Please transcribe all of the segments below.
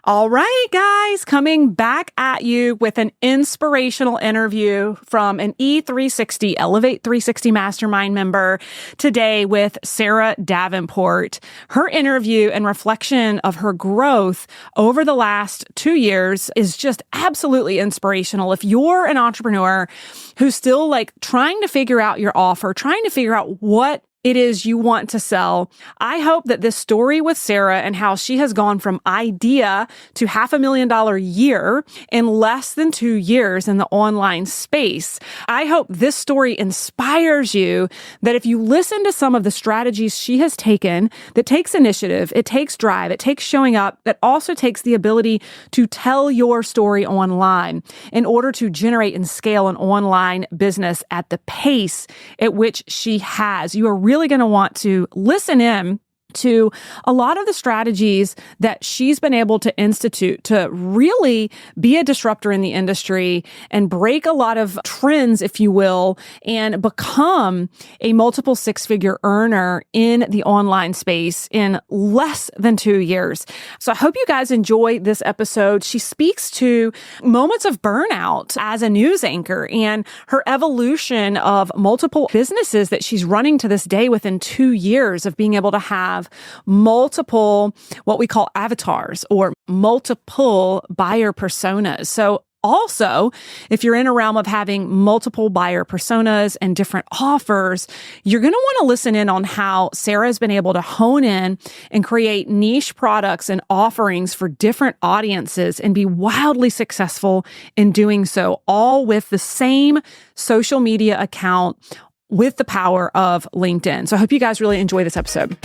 All right, guys, coming back at you with an inspirational interview from an E360, Elevate 360 Mastermind member today with Sara Davenport. Her interview and reflection of her growth over the last 2 years is just absolutely inspirational. If you're an entrepreneur who's still like trying to figure out your offer, trying to figure out what it is you want to sell, I hope that this story with Sara and how she has gone from idea to $500,000 a year in less than 2 years in the online space. I hope this story inspires you that if you listen to some of the strategies she has taken, that takes initiative, it takes drive, it takes showing up, that also takes the ability to tell your story online in order to generate and scale an online business at the pace at which she has. You are really going to want to listen in to a lot of the strategies that she's been able to institute to really be a disruptor in the industry and break a lot of trends, if you will, and become a multiple six-figure earner in the online space in less than 2 years. So I hope you guys enjoy this episode. She speaks to moments of burnout as a news anchor and her evolution of multiple businesses that she's running to this day within 2 years of being able to have multiple, what we call avatars or multiple buyer personas. So also, if you're in a realm of having multiple buyer personas and different offers, you're going to want to listen in on how Sara has been able to hone in and create niche products and offerings for different audiences and be wildly successful in doing so, all with the same social media account with the power of LinkedIn. So I hope you guys really enjoy this episode.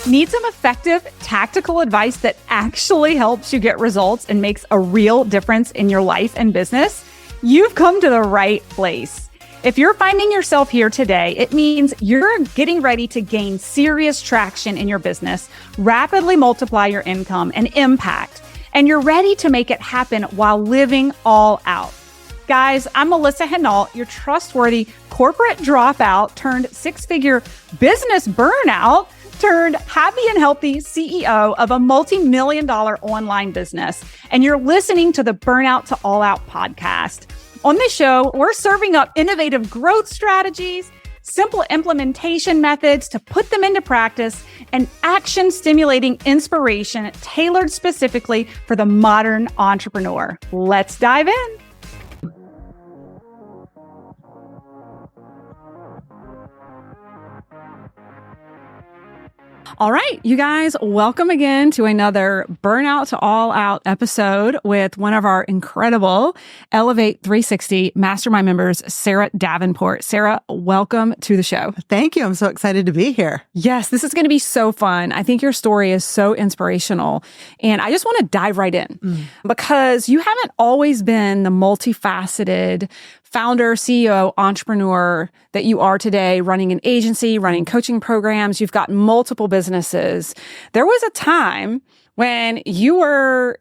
Need some effective, tactical advice that actually helps you get results and makes a real difference in your life and business? You've come to the right place. If you're finding yourself here today, it means you're getting ready to gain serious traction in your business, rapidly multiply your income and impact, and you're ready to make it happen while living all out. Guys, I'm Melissa Hinault, your trustworthy corporate dropout turned six-figure business burnout turned happy and healthy CEO of a multi-million-dollar online business. And you're listening to the Burnout to All Out podcast. On this show, we're serving up innovative growth strategies, simple implementation methods to put them into practice, and action-stimulating inspiration tailored specifically for the modern entrepreneur. Let's dive in. All right, you guys, welcome again to another Burnout to All Out episode with one of our incredible Elevate 360 Mastermind members, Sara Davenport. Sara, welcome to the show. Thank you. I'm so excited to be here. Yes, this is going to be so fun. I think your story is so inspirational. And I just want to dive right in because you haven't always been the multifaceted founder, CEO, entrepreneur that you are today, running an agency, running coaching programs. You've got multiple businesses. There was a time when you were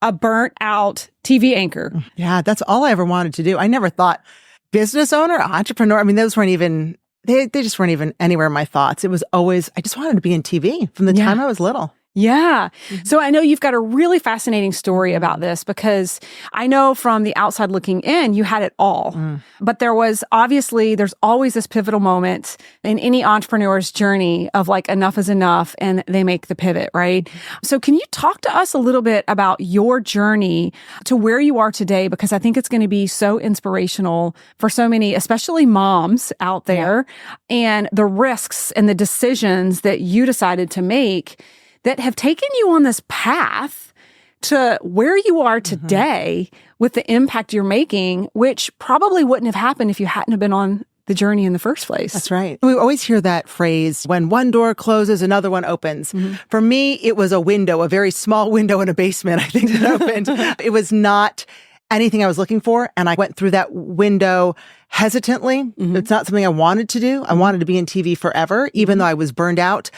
a burnt out TV anchor. Yeah, that's all I ever wanted to do. I never thought business owner, entrepreneur. I mean, those weren't even, they just weren't even anywhere in my thoughts. It was always, I just wanted to be in TV from the time I was little. Yeah. So I know you've got a really fascinating story about this because I know from the outside looking in, you had it all. But there's always this pivotal moment in any entrepreneur's journey of like enough is enough and they make the pivot, right? So can you talk to us a little bit about your journey to where you are today? Because I think it's going to be so inspirational for so many, especially moms out there, and the risks and the decisions that you decided to make that have taken you on this path to where you are today with the impact you're making, which probably wouldn't have happened if you hadn't have been on the journey in the first place. That's right. We always hear that phrase, when one door closes, another one opens. For me, it was a window, a very small window in a basement, I think, that opened. It was not anything I was looking for. And I went through that window hesitantly. It's not something I wanted to do. I wanted to be in TV forever, even though I was burned out.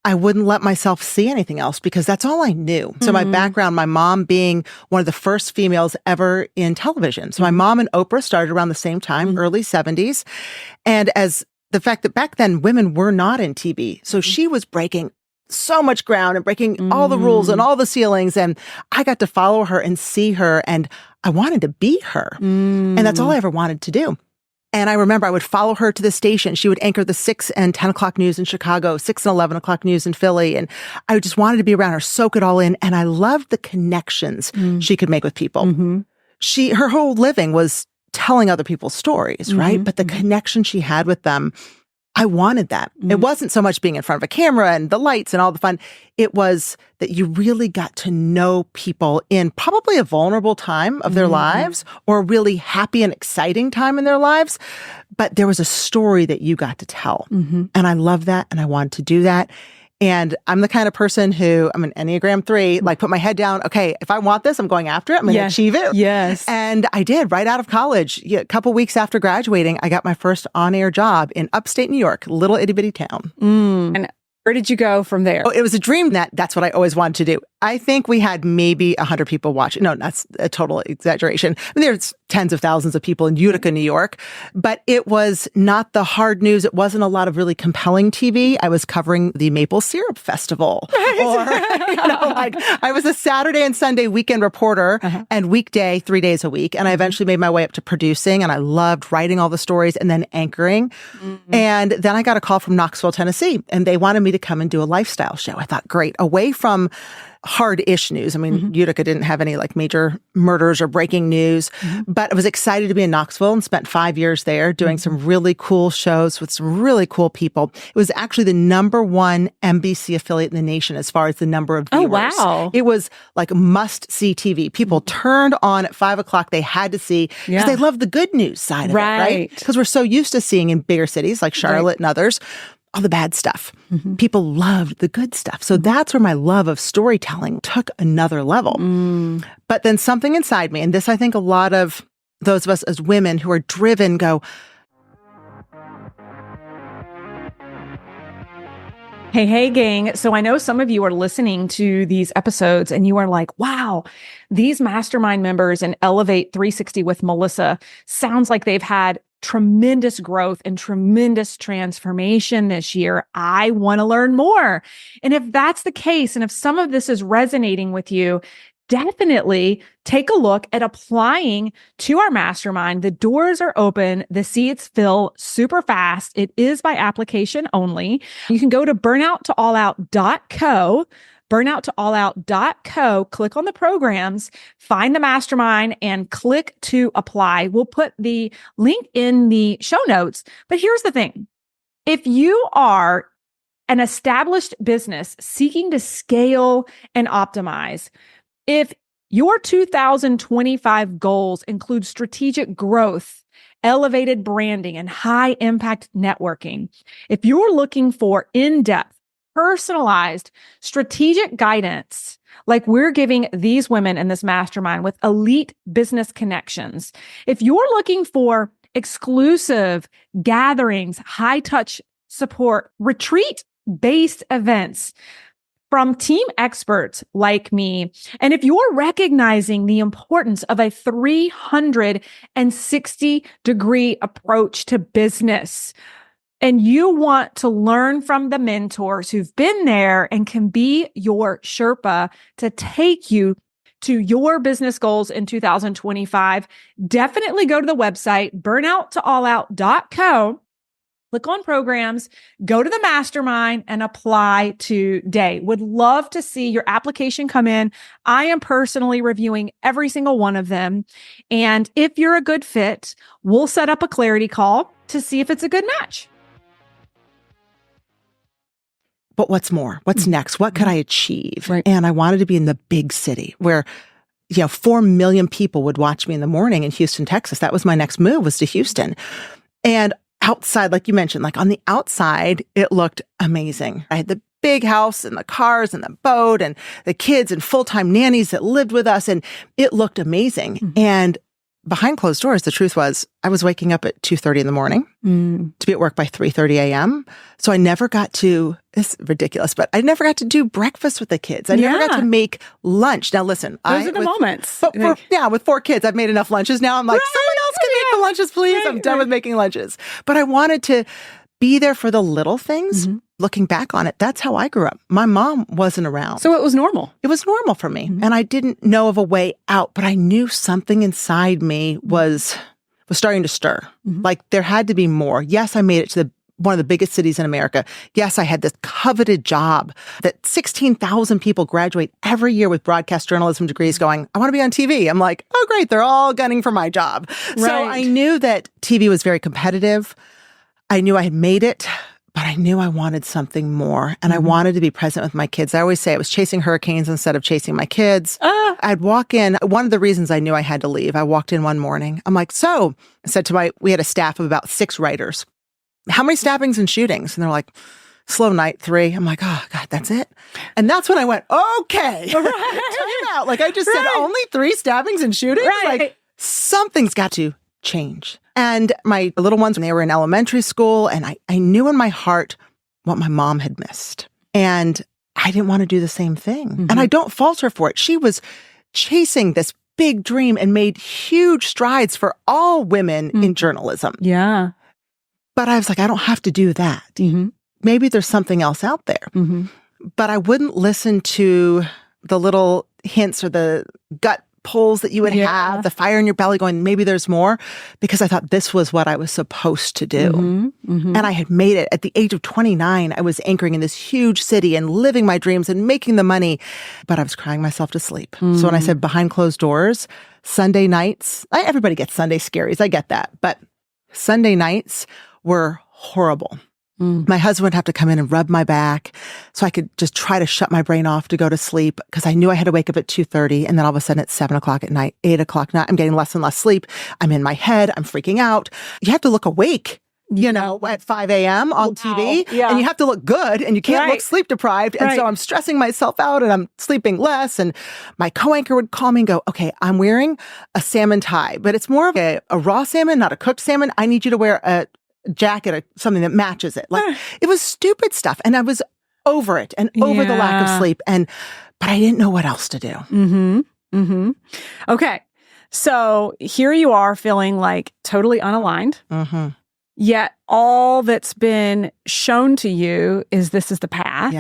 I wouldn't let myself see anything else because that's all I knew. So my background, my mom being one of the first females ever in television. So my mom and Oprah started around the same time, early 70s. And as the fact that back then women were not in TV. So she was breaking so much ground and breaking all the rules and all the ceilings. And I got to follow her and see her. And I wanted to be her. And that's all I ever wanted to do. And I remember I would follow her to the station. She would anchor the 6 and 10 o'clock news in Chicago, 6 and 11 o'clock news in Philly. And I just wanted to be around her, soak it all in. And I loved the connections she could make with people. Her whole living was telling other people's stories, right? But the connection she had with them, I wanted that. It wasn't so much being in front of a camera and the lights and all the fun. It was that you really got to know people in probably a vulnerable time of their lives or a really happy and exciting time in their lives. But there was a story that you got to tell. And I love that. And I wanted to do that. And I'm the kind of person who, I'm an Enneagram 3, like put my head down. Okay, if I want this, I'm going after it. I'm going to achieve it. Yes. And I did right out of college. A couple weeks after graduating, I got my first on-air job in upstate New York, little itty bitty town. And where did you go from there? Oh, it was a dream that's what I always wanted to do. I think we had maybe 100 people watching. No, that's a total exaggeration. I mean, there's tens of thousands of people in Utica, New York, but it was not the hard news. It wasn't a lot of really compelling TV. I was covering the Maple Syrup Festival. Or, like I was a Saturday and Sunday weekend reporter and weekday 3 days a week. And I eventually made my way up to producing, and I loved writing all the stories and then anchoring. And then I got a call from Knoxville, Tennessee, and they wanted me to come and do a lifestyle show. I thought, great, away from hard-ish news. I mean, Utica didn't have any like major murders or breaking news, but I was excited to be in Knoxville and spent 5 years there doing some really cool shows with some really cool people. It was actually the #1 NBC affiliate in the nation as far as the number of viewers. Oh, wow. It was like must-see TV. People turned on at 5 o'clock. They had to see because they love the good news side of it, right? Because we're so used to seeing in bigger cities like Charlotte and others, all the bad stuff. People loved the good stuff. So that's where my love of storytelling took another level. But then something inside me, and this I think a lot of those of us as women who are driven go, Hey, gang. So I know some of you are listening to these episodes and you are like, wow, these mastermind members in Elevate 360 with Melissa sounds like they've had tremendous growth and tremendous transformation this year. I want to learn more. And if that's the case, and if some of this is resonating with you, definitely take a look at applying to our mastermind. The doors are open. The seats fill super fast. It is by application only. You can go to burnouttoallout.co, burnouttoallout.co, click on the programs, find the mastermind, and click to apply. We'll put the link in the show notes. But here's the thing. If you are an established business seeking to scale and optimize, if your 2025 goals include strategic growth, elevated branding, and high impact networking, if you're looking for in-depth, personalized, strategic guidance, like we're giving these women in this mastermind with elite business connections, if you're looking for exclusive gatherings, high touch support, retreat-based events, from team experts like me, and if you're recognizing the importance of a 360-degree approach to business, and you want to learn from the mentors who've been there and can be your Sherpa to take you to your business goals in 2025, definitely go to the website, burnouttoallout.co. Click on programs, go to the mastermind, and apply today. Would love to see your application come in. I am personally reviewing every single one of them. And if you're a good fit, we'll set up a clarity call to see if it's a good match. but what's more? What's next? What could I achieve? Right. And I wanted to be in the big city where 4 million people would watch me in the morning in Houston, Texas. That was my next move, was to Houston. And outside, like you mentioned, like on the outside, it looked amazing. I had the big house and the cars and the boat and the kids and full-time nannies that lived with us. And it looked amazing. Mm-hmm. And behind closed doors, the truth was I was waking up at 2:30 in the morning to be at work by 3:30 a.m. So I never got to, it's ridiculous, but I never got to do breakfast with the kids. I never got to make lunch. Now listen, those are the moments. But with 4 kids, I've made enough lunches now. I'm like, someone else can make the lunches, please. I'm done with making lunches. But I wanted to be there for the little things. Looking back on it, that's how I grew up. My mom wasn't around. So it was normal. It was normal for me. And I didn't know of a way out, but I knew something inside me was starting to stir. Like there had to be more. Yes, I made it to one of the biggest cities in America. Yes, I had this coveted job that 16,000 people graduate every year with broadcast journalism degrees going, I want to be on TV. I'm like, oh, great. They're all gunning for my job. Right. So I knew that TV was very competitive. I knew I had made it, but I knew I wanted something more. And I wanted to be present with my kids. I always say I was chasing hurricanes instead of chasing my kids. I'd walk in. One of the reasons I knew I had to leave, I walked in one morning. I'm like, so I said to we had a staff of about 6 writers. How many stabbings and shootings? And they're like, slow night, 3. I'm like, oh, God, that's it? And that's when I went, okay. Time out. Like I just said, only 3 stabbings and shootings? Like something's got to change. And my little ones, when they were in elementary school, and I knew in my heart what my mom had missed. And I didn't want to do the same thing. And I don't fault her for it. She was chasing this big dream and made huge strides for all women in journalism. Yeah. But I was like, I don't have to do that. Maybe there's something else out there. But I wouldn't listen to the little hints or the gut pulls that you would have, the fire in your belly going, maybe there's more, because I thought this was what I was supposed to do. And I had made it. At the age of 29, I was anchoring in this huge city and living my dreams and making the money, but I was crying myself to sleep. So when I said behind closed doors, Sunday nights, everybody gets Sunday scaries. I get that. But Sunday nights were horrible. My husband would have to come in and rub my back so I could just try to shut my brain off to go to sleep because I knew I had to wake up at 2:30. And then all of a sudden it's 7 o'clock at night, 8 o'clock at night. I'm getting less and less sleep. I'm in my head. I'm freaking out. You have to look awake, at 5 a.m. on TV. And you have to look good and you can't look sleep deprived. And so I'm stressing myself out and I'm sleeping less. And my co-anchor would call me and go, okay, I'm wearing a salmon tie, but it's more of a raw salmon, not a cooked salmon. I need you to wear a jacket or something that matches it. Like it was stupid stuff. And I was over it and over the lack of sleep. But I didn't know what else to do. Okay. So here you are feeling like totally unaligned. Yet all that's been shown to you is this is the path.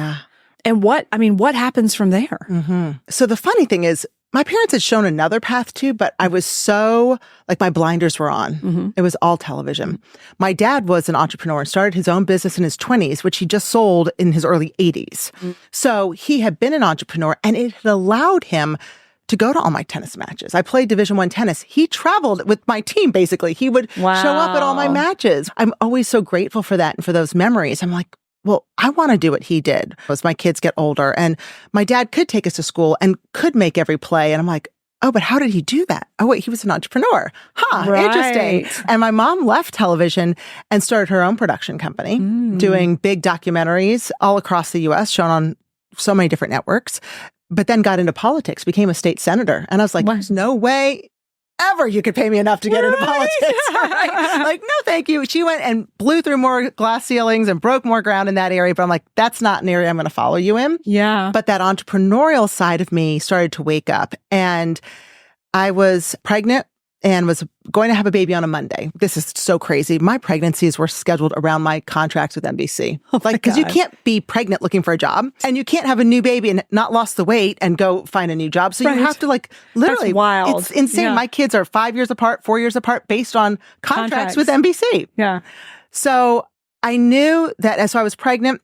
And what happens from there? So the funny thing is, my parents had shown another path too, but I was so, like my blinders were on. It was all television. My dad was an entrepreneur and started his own business in his 20s, which he just sold in his early 80s. So he had been an entrepreneur and it had allowed him to go to all my tennis matches. I played Division I tennis. He traveled with my team, basically. He would show up at all my matches. I'm always so grateful for that and for those memories. I'm like, well, I want to do what he did as my kids get older. And my dad could take us to school and could make every play. And I'm like, oh, but how did he do that? Oh, wait, he was an entrepreneur. Interesting. And my mom left television and started her own production company, doing big documentaries all across the U.S., shown on so many different networks, but then got into politics, became a state senator. And I was like, there's no way ever you could pay me enough to get into politics. Like, no, thank you. She went and blew through more glass ceilings and broke more ground in that area. But I'm like, that's not an area I'm going to follow you in. But that entrepreneurial side of me started to wake up. And I was pregnant and was going to have a baby on a Monday. This is so crazy. My pregnancies were scheduled around my contracts with NBC. Because you can't be pregnant looking for a job and you can't have a new baby and not lost the weight and go find a new job. So you have to literally. That's wild. It's insane. My kids are 5 years apart, 4 years apart based on contracts with NBC. So I knew that as I was pregnant,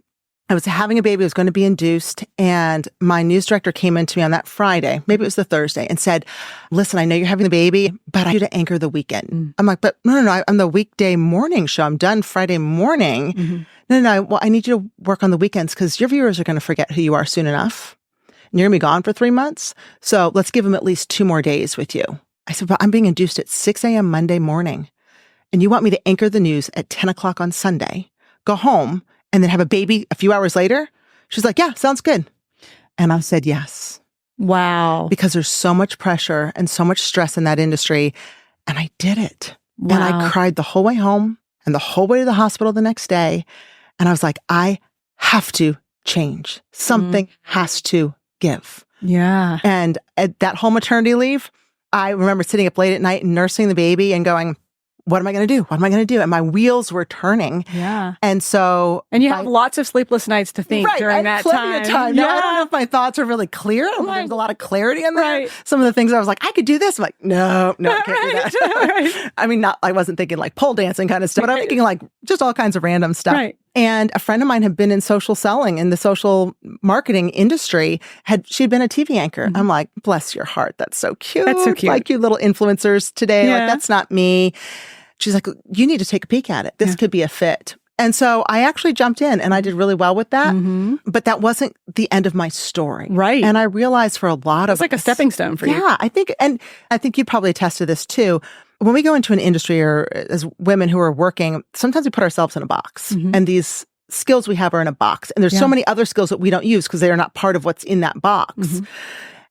I was having a baby, I was going to be induced, and my news director came into me on that Friday, maybe it was the Thursday, and said, listen, I know you're having the baby, but I need you to anchor the weekend. I'm like, but no, I'm the weekday morning show. I'm done Friday morning. No, well, I need you to work on the weekends because your viewers are going to forget who you are soon enough. And you're going to be gone for 3 months. So let's give them at least 2 more days with you. I said, but I'm being induced at 6 a.m. Monday morning. And you want me to anchor the news at 10 o'clock on Sunday, go home, and then have a baby a few hours later? She's like, yeah, sounds good. And I said, yes. Wow. Because there's so much pressure and so much stress in that industry. And I did it. And I cried the whole way home and the whole way to the hospital the next day. And I was like, I have to change. Something has to give. And at that whole maternity leave, I remember sitting up late at night and nursing the baby and going, what am I going to do? What am I going to do? And my wheels were turning. Yeah. And so. And you have lots of sleepless nights to think during that time. Now, I don't know if my thoughts are really clear. There's a lot of clarity in there. Right. Some of the things I was like, I could do this. I'm like, no, I can't do that. I mean, I wasn't thinking like pole dancing kind of stuff, but I'm thinking like just all kinds of random stuff. Right. And a friend of mine had been in social selling in the social marketing industry. She'd been a TV anchor. I'm like, bless your heart. That's so cute. That's so cute. Like you little influencers today. Yeah. Like, that's not me. She's like, you need to take a peek at it. This could be a fit. And so I actually jumped in and I did really well with that. But that wasn't the end of my story. Right. And I realized for a lot of it's like a stepping stone for you. Yeah, I think you'd probably attest to this too. When we go into an industry or as women who are working, sometimes we put ourselves in a box and these skills we have are in a box. And there's so many other skills that we don't use because they are not part of what's in that box.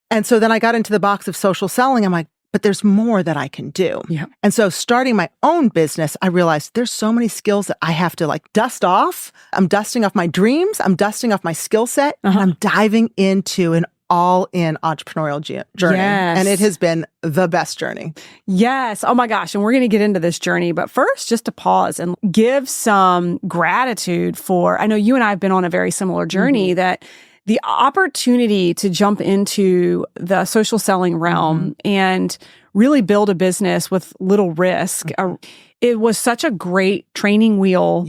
And so then I got into the box of social selling. I'm like, but there's more that I can do. Yeah. And so starting my own business, I realized there's so many skills that I have to like dust off. I'm dusting off my dreams. I'm dusting off my skill set. And I'm diving into an all-in entrepreneurial journey. Yes. And it has been the best journey. Yes. Oh my gosh. And we're going to get into this journey. But first, just to pause and give some gratitude for, I know you and I have been on a very similar journey that the opportunity to jump into the social selling realm and really build a business with little risk. It was such a great training wheel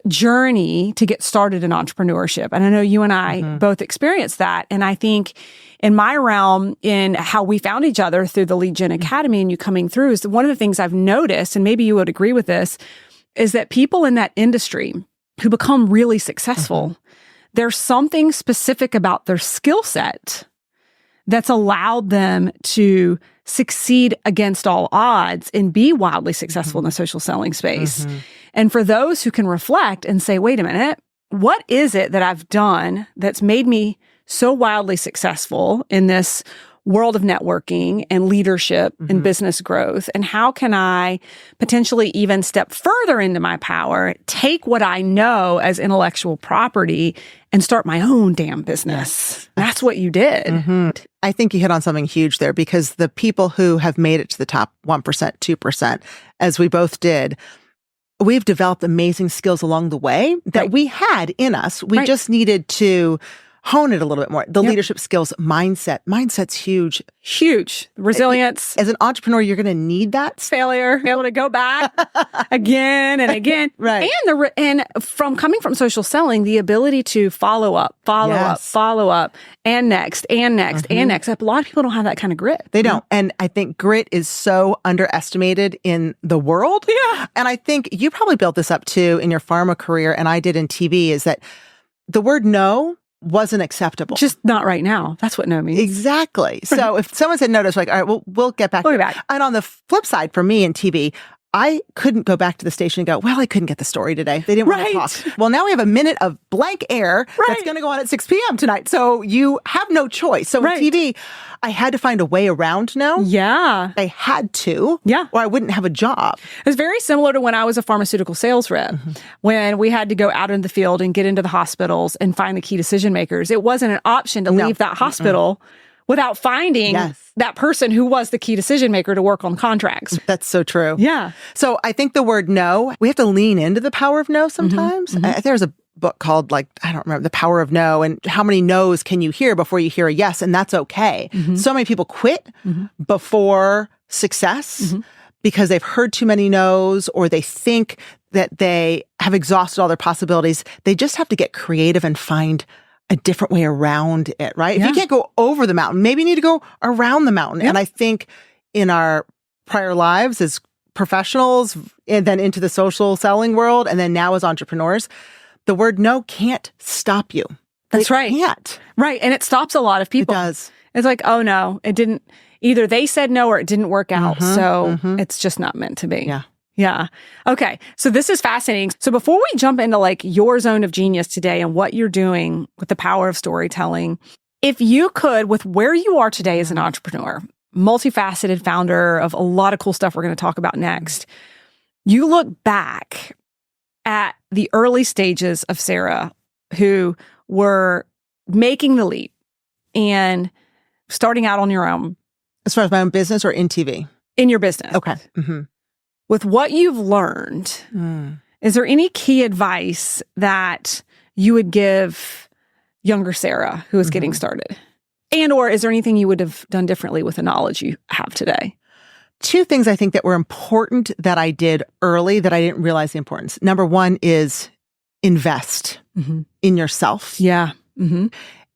journey to get started in entrepreneurship. And I know you and I both experienced that. And I think in my realm, in how we found each other through the Lead Gen Academy and you coming through, is one of the things I've noticed, and maybe you would agree with this, is that people in that industry who become really successful, there's something specific about their skill set that's allowed them to succeed against all odds and be wildly successful in the social selling space. And for those who can reflect and say, wait a minute, what is it that I've done that's made me so wildly successful in this world of networking and leadership and business growth? And how can I potentially even step further into my power, take what I know as intellectual property and start my own damn business? That's what you did. I think you hit on something huge there because the people who have made it to the top 1%, 2%, as we both did, we've developed amazing skills along the way that we had in us. We just needed to hone it a little bit more. The leadership skills, mindset's huge. Huge. Resilience. As an entrepreneur, you're going to need that. Failure, be able to go back again and again. Right. And from coming from social selling, the ability to follow up, and next. A lot of people don't have that kind of grit. They don't. And I think grit is so underestimated in the world. Yeah. And I think you probably built this up too in your pharma career, and I did in TV, is that the word no wasn't acceptable. Just not right now. That's what no means. Exactly. So if someone said no to us, like, all right, well, we'll get back. And on the flip side, for me in TV, I couldn't go back to the station and go, well, I couldn't get the story today. They didn't want to talk. Well, now we have a minute of blank air that's going to go on at 6 p.m. tonight. So you have no choice. So with TV, I had to find a way around no. Yeah. I had to. Yeah. Or I wouldn't have a job. It was very similar to when I was a pharmaceutical sales rep, when we had to go out in the field and get into the hospitals and find the key decision makers. It wasn't an option to leave that hospital without finding that person who was the key decision maker to work on contracts. That's so true. Yeah. So I think the word no, we have to lean into the power of no sometimes. There's a book called, like, I don't remember, The Power of No, and how many no's can you hear before you hear a yes, and that's okay. So many people quit before success because they've heard too many no's, or they think that they have exhausted all their possibilities. They just have to get creative and find a different way around it, right? If you can't go over the mountain, maybe you need to go around the mountain. And I think in our prior lives as professionals, and then into the social selling world, and then now as entrepreneurs, the word no can't stop you. That's right. Can't. Right. And it stops a lot of people. It does. It's like, oh no, it didn't, either they said no or it didn't work out. So it's just not meant to be. Yeah. Yeah. Okay. So this is fascinating. So before we jump into like your zone of genius today and what you're doing with the power of storytelling, if you could, with where you are today as an entrepreneur, multifaceted founder of a lot of cool stuff we're going to talk about next, you look back at the early stages of Sara, who were making the leap and starting out on your own. As far as my own business or in TV? In your business. Okay. with what you've learned, is there any key advice that you would give younger Sara who is getting started? And or is there anything you would have done differently with the knowledge you have today? Two things I think that were important that I did early that I didn't realize the importance. Number one is invest in yourself. Yeah.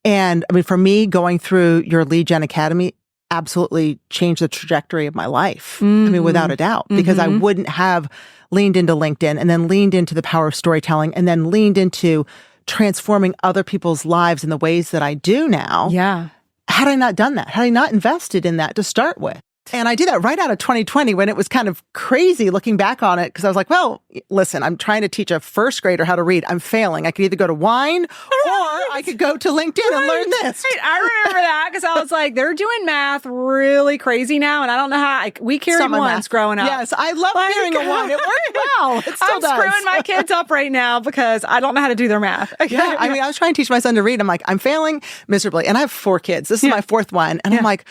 And I mean, for me, going through your Lead Gen Academy absolutely changed the trajectory of my life. I mean, without a doubt, because I wouldn't have leaned into LinkedIn and then leaned into the power of storytelling and then leaned into transforming other people's lives in the ways that I do now. Yeah. Had I not done that, had I not invested in that to start with. And I did that right out of 2020 when it was kind of crazy looking back on it because I was like, well, listen, I'm trying to teach a first grader how to read. I'm failing. I could either go to wine or I could go to LinkedIn and learn this. Right. I remember that because I was like, they're doing math really crazy now. And I don't know how. We carried ones growing up. Yes, I love carrying a one. It worked well. It still does. I'm screwing my kids up right now because I don't know how to do their math. Okay. Yeah, I mean, I was trying to teach my son to read. I'm like, I'm failing miserably. And I have 4 kids. This is my 4th one. And I'm like,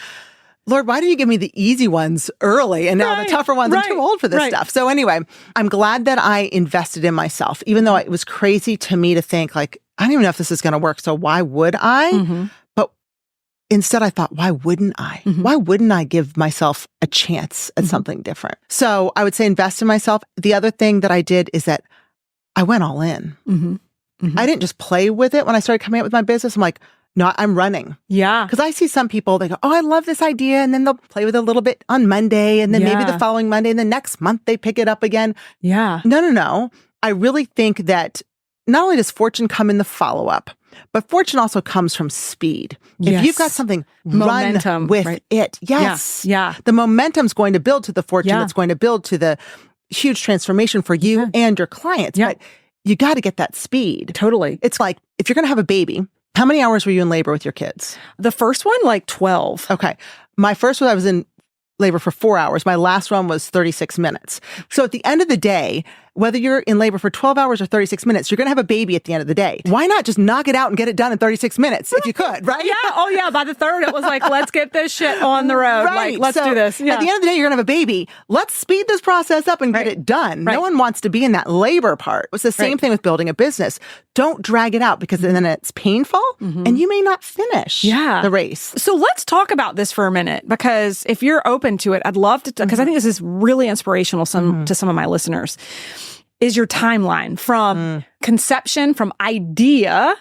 Lord, why did you give me the easy ones early and now the tougher ones? I'm too old for this stuff. So anyway, I'm glad that I invested in myself, even though it was crazy to me to think like, I don't even know if this is going to work. So why would I? But instead I thought, why wouldn't I? Why wouldn't I give myself a chance at something different? So I would say invest in myself. The other thing that I did is that I went all in. I didn't just play with it when I started coming up with my business. I'm like, no, I'm running. Yeah. Because I see some people, they go, oh, I love this idea. And then they'll play with it a little bit on Monday. And then maybe the following Monday. And the next month they pick it up again. Yeah. No. I really think that not only does fortune come in the follow-up, but fortune also comes from speed. If you've got something, momentum, run with it. Yes. Yeah. The momentum's going to build to the fortune. It's going to build to the huge transformation for you and your clients. But you got to get that speed. Totally. It's like, if you're going to have a baby, how many hours were you in labor with your kids? The first one, like 12. Okay. My first one, I was in labor for 4 hours. My last one was 36 minutes. So at the end of the day, whether you're in labor for 12 hours or 36 minutes, you're going to have a baby at the end of the day. Why not just knock it out and get it done in 36 minutes if you could, right? Yeah. Oh, yeah. By the third, it was like, let's get this shit on the road. Right. Like, let's do this. Yeah. At the end of the day, you're going to have a baby. Let's speed this process up and get it done. No one wants to be in that labor part. It's the same thing with building a business. Don't drag it out because then it's painful and you may not finish the race. So let's talk about this for a minute because if you're open to it, I'd love to, because I think this is really inspirational to some of my listeners. Is your timeline from conception, from idea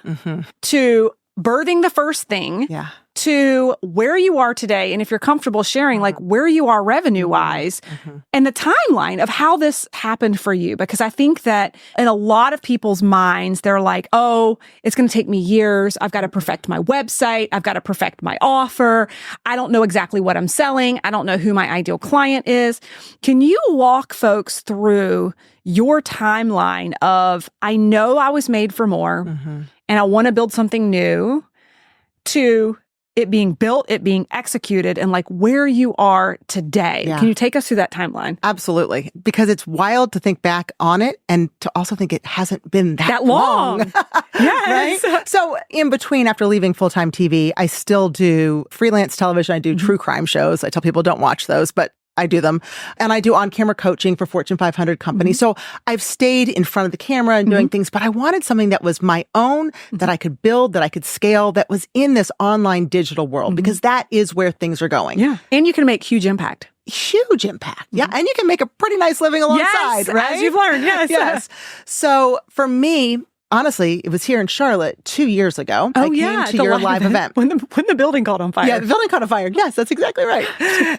to birthing the first thing to where you are today. And if you're comfortable sharing, like where you are revenue wise and the timeline of how this happened for you. Because I think that in a lot of people's minds, they're like, oh, it's going to take me years. I've got to perfect my website. I've got to perfect my offer. I don't know exactly what I'm selling. I don't know who my ideal client is. Can you walk folks through your timeline of, I know I was made for more and I want to build something new, to it being built, it being executed, and like where you are today? Can you take us through that timeline? Absolutely. Because it's wild to think back on it and to also think it hasn't been that long. Yes. Right? So in between, after leaving full-time TV, I still do freelance television. I do true crime shows. I tell people don't watch those, but I do them. And I do on-camera coaching for Fortune 500 companies. So I've stayed in front of the camera and doing things, but I wanted something that was my own, that I could build, that I could scale, that was in this online digital world, because that is where things are going. Yeah. And you can make huge impact. Huge impact. Yeah. And you can make a pretty nice living alongside, right? As you've learned. Yes. So for me, honestly, it was here in Charlotte 2 years ago. I came to your live event. When the building caught on fire. Yeah, the building caught on fire. Yes, that's exactly right.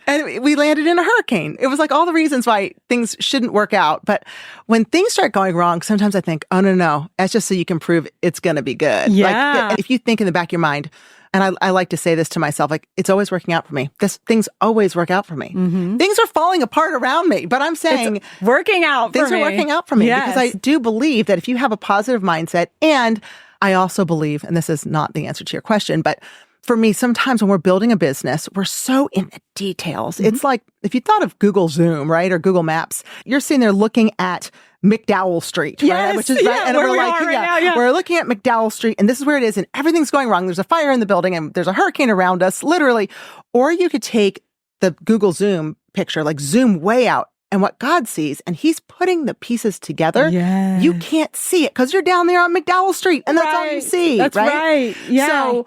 And we landed in a hurricane. It was like all the reasons why things shouldn't work out. But when things start going wrong, sometimes I think, oh, no. That's just so you can prove it's going to be good. Yeah. Like, if you think in the back of your mind, and I like to say this to myself, like, it's always working out for me. Things always work out for me. Things are falling apart around me, but I'm saying it's working out for me. Things are working out for me because I do believe that if you have a positive mindset, and I also believe, and this is not the answer to your question, but for me, sometimes when we're building a business, we're so in the details. It's like, if you thought of Google Zoom, right, or Google Maps, you're sitting there looking at McDowell Street, right? Which is right, and we're like, we're looking at McDowell Street, and this is where it is, and everything's going wrong. There's a fire in the building, and there's a hurricane around us, literally. Or you could take the Google Zoom picture, like zoom way out, and what God sees, and he's putting the pieces together. Yes. You can't see it because you're down there on McDowell Street and that's all you see. That's right. Yeah. So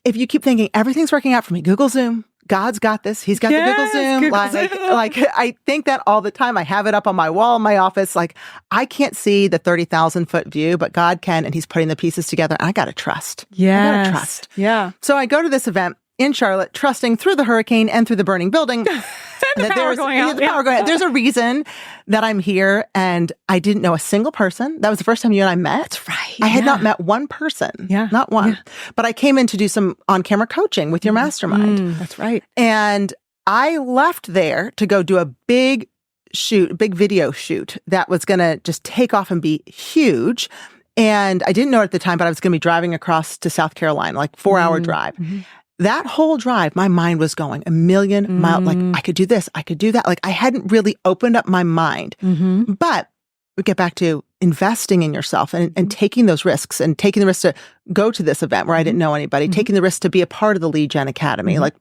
if you keep thinking everything's working out for me, Google Zoom, God's got this. He's got the Google Zoom. Google Zoom. Like I think that all the time. I have it up on my wall in my office. Like I can't see the 30,000-foot view, but God can, and he's putting the pieces together. And I got to trust. Yeah. I got to trust. Yeah. So I go to this event in Charlotte, trusting through the hurricane and through the burning building. The power going out. There's a reason that I'm here, and I didn't know a single person. That was the first time you and I met. That's right. I had not met one person. Yeah. Not one. Yeah. But I came in to do some on-camera coaching with your mastermind. That's right. And I left there to go do a big video shoot that was going to just take off and be huge. And I didn't know it at the time, but I was going to be driving across to South Carolina, like 4-hour drive. Mm-hmm. That whole drive, my mind was going a million miles. Like, I could do this, I could do that. Like, I hadn't really opened up my mind. Mm-hmm. But we get back to investing in yourself and taking those risks and taking the risk to go to this event where I didn't know anybody, taking the risk to be a part of the Lead Gen Academy. Like,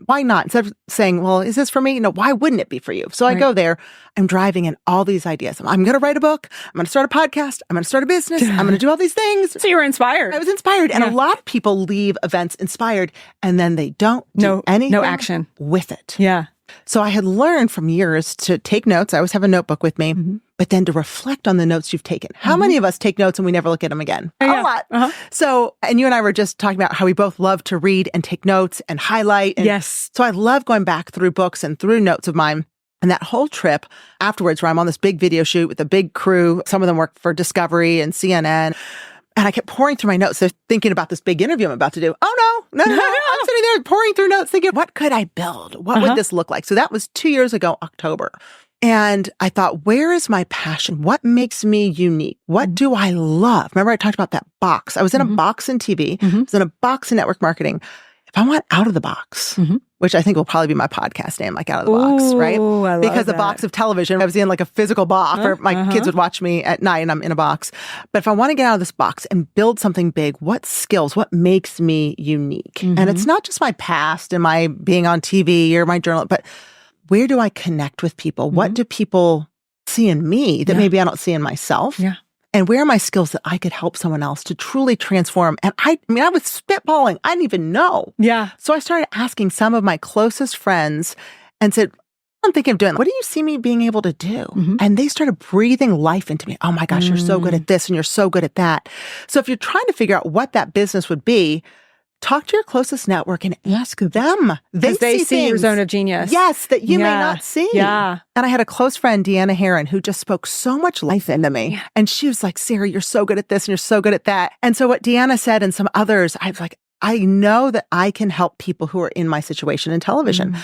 why not? Instead of saying, well, is this for me? No, why wouldn't it be for you? So I go there, I'm driving in all these ideas. I'm going to write a book. I'm going to start a podcast. I'm going to start a business. I'm going to do all these things. So you were inspired. I was inspired. And a lot of people leave events inspired and then they don't do anything no action with it. Yeah. So I had learned from years to take notes. I always have a notebook with me, but then to reflect on the notes you've taken. How many of us take notes and we never look at them again? A lot. So, and you and I were just talking about how we both love to read and take notes and highlight. And yes. So I love going back through books and through notes of mine. And that whole trip afterwards, where I'm on this big video shoot with a big crew, some of them work for Discovery and CNN. And I kept pouring through my notes. They're thinking about this big interview I'm about to do. Oh, no. I'm sitting there pouring through notes thinking, what could I build? What would this look like? So that was 2 years ago, October. And I thought, where is my passion? What makes me unique? What do I love? Remember I talked about that box. I was in a box in TV. I was in a box in network marketing. If I want out of the box, which I think will probably be my podcast name, like Out of the Box, right? I love because the that. box of television, I was in like a physical box where my kids would watch me at night and I'm in a box. But if I want to get out of this box and build something big, what skills, what makes me unique? And it's not just my past and my being on TV or my journal, but where do I connect with people? What do people see in me that maybe I don't see in myself? Yeah. And where are my skills that I could help someone else to truly transform? And I was spitballing. I didn't even know. Yeah. So I started asking some of my closest friends and said, I'm thinking of doing, what do you see me being able to do? And they started breathing life into me. Oh my gosh, you're so good at this and you're so good at that. So if you're trying to figure out what that business would be, talk to your closest network and ask them. They see your zone of genius. Yes, that you may not see. Yeah. And I had a close friend, Deanna Heron, who just spoke so much life into me. Yeah. And she was like, Sarah, you're so good at this and you're so good at that. And so what Deanna said and some others, I was like, I know that I can help people who are in my situation in television.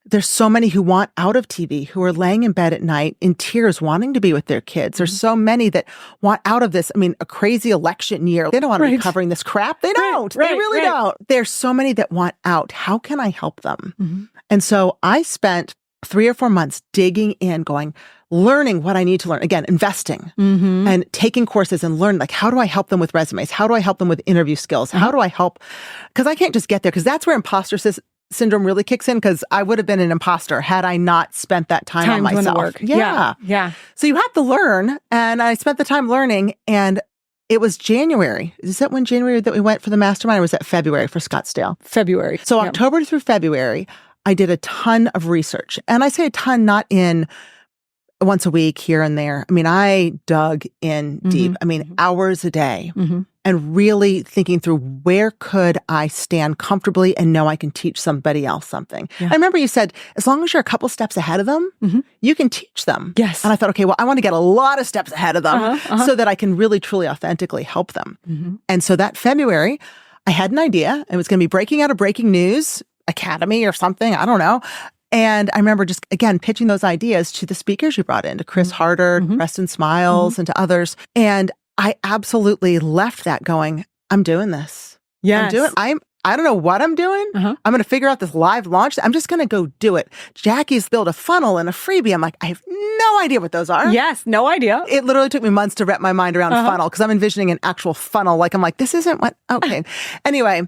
There's so many who want out of TV, who are laying in bed at night in tears, wanting to be with their kids. There's so many that want out of this. I mean, a crazy election year. They don't want to be covering this crap. They don't. They really don't. There's so many that want out. How can I help them? And so I spent 3 or 4 months digging in, learning what I need to learn. Again, investing and taking courses and learn, like, how do I help them with resumes? How do I help them with interview skills? How do I help? Because I can't just get there, because that's where imposter syndrome really kicks in, because I would have been an imposter had I not spent that time on myself. Work. Yeah. So you have to learn. And I spent the time learning, and it was January. Is that when January that we went for the mastermind, or was that February for Scottsdale? February. So October through February, I did a ton of research. And I say a ton, not in once a week here and there. I mean, I dug in deep. I mean, hours a day. And really thinking through, where could I stand comfortably and know I can teach somebody else something? Yeah. I remember you said, as long as you're a couple steps ahead of them, you can teach them. Yes. And I thought, okay, well, I want to get a lot of steps ahead of them so that I can really, truly, authentically help them. And so that February, I had an idea. It was going to be breaking out of Breaking News Academy or something. I don't know. And I remember just, again, pitching those ideas to the speakers you brought in, to Chris Harder, Preston Smiles, and to others. And I absolutely left that going, I'm doing this. Yes. I don't know what I'm doing. I'm going to figure out this live launch. I'm just going to go do it. Jackie's built a funnel and a freebie. I'm like, I have no idea what those are. Yes, no idea. It literally took me months to wrap my mind around funnel, because I'm envisioning an actual funnel. Like, I'm like, this isn't what, okay. Anyway,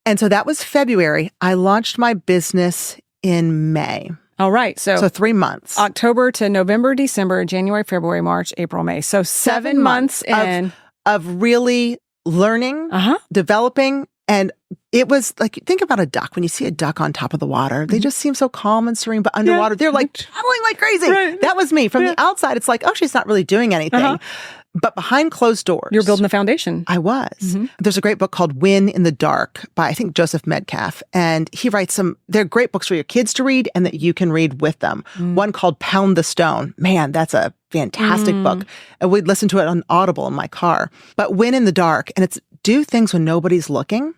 and so that was February. I launched my business in May. All right. So 3 months. October to November, December, January, February, March, April, May. So 7 months in. Of really learning, developing. And it was like, think about a duck. When you see a duck on top of the water, they just seem so calm and serene, but underwater, they're like paddling like crazy. Right. That was me. From the outside, it's like, oh, she's not really doing anything. But behind closed doors. You're building the foundation. I was. There's a great book called Win in the Dark by, I think, Joseph Metcalf. And he writes they're great books for your kids to read and that you can read with them. One called Pound the Stone. Man, that's a fantastic book. And we'd listen to it on Audible in my car. But Win in the Dark, and it's do things when nobody's looking.